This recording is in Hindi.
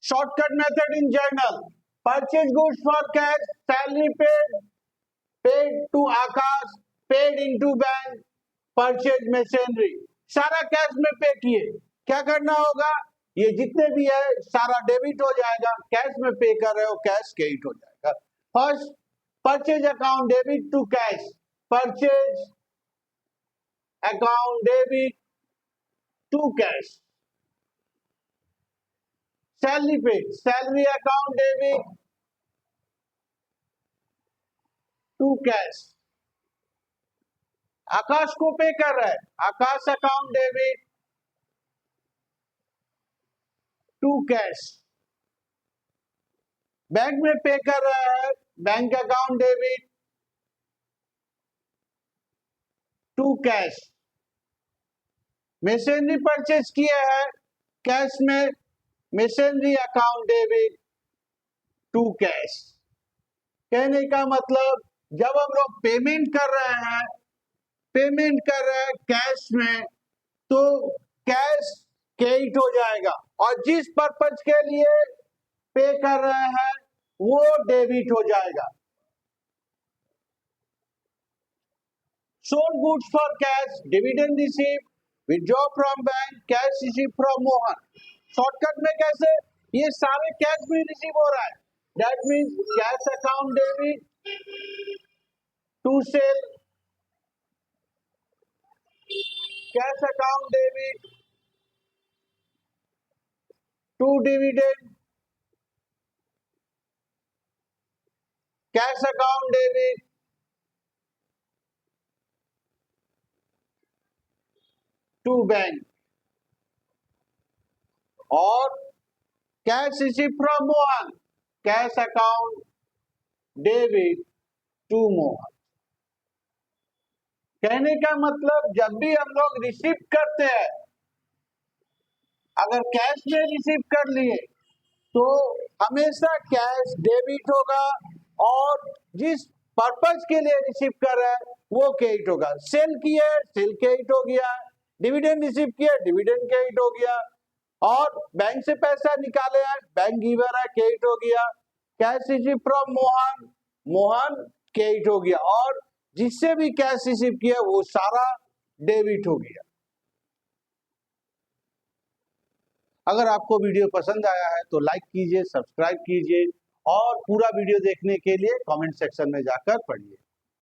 Shortcut method in journal. Purchase goods for cash, salary paid to Akash, paid into bank, purchase machinery. सारा कैश में पे किए, क्या करना होगा, ये जितने भी है सारा डेबिट हो जाएगा, कैश में पे कर रहे हो कैश क्रेडिट हो जाएगा। First purchase account debit to cash, purchase account debit to cash. Salary pay, salary account debit to cash. Akash को पे कर रहा है, Akash account debit to cash. Bank में पे कर रहा है, bank account debit to cash. Machinery purchase किया है कैश में, machinery account debit to cash. कहने का मतलब जब हम लोग पेमेंट कर रहे हैं कैश में, तो कैश क्रेडिट हो जाएगा और जिस पर्पज के लिए पे कर रहे हैं वो डेबिट हो जाएगा। Sold goods for cash, dividend receive, withdraw from bank, cash receive from Mohan. Shortcut में कैसे, ये सारे कैश भी रिसीव हो रहा है, that means cash account debit to sale, cash account debit to dividend, cash account debit to bank, और cash receive from Mohan, cash account debit to Mohan. कहने का मतलब जब भी हम लोग रिसीव करते हैं, अगर कैश में रिसीव कर लिए तो हमेशा कैश डेबिट होगा और जिस पर्पज के लिए रिसीव कर रहे हैं वो क्रेडिट होगा। सेल किया है, सेल क्रेडिट हो गया, डिविडेंड रिसीव किया, डिविडेंड क्रेडिट हो गया, और बैंक से पैसा निकाले हैं, बैंक गिवर है, क्रेडिट हो गया। Cash receive from Mohan, Mohan credit हो गया, और जिससे भी कैश रिसीव किया वो सारा डेबिट हो गया। अगर आपको वीडियो पसंद आया है तो लाइक कीजिए, सब्सक्राइब कीजिए, और पूरा वीडियो देखने के लिए कमेंट सेक्शन में जाकर पढ़िए।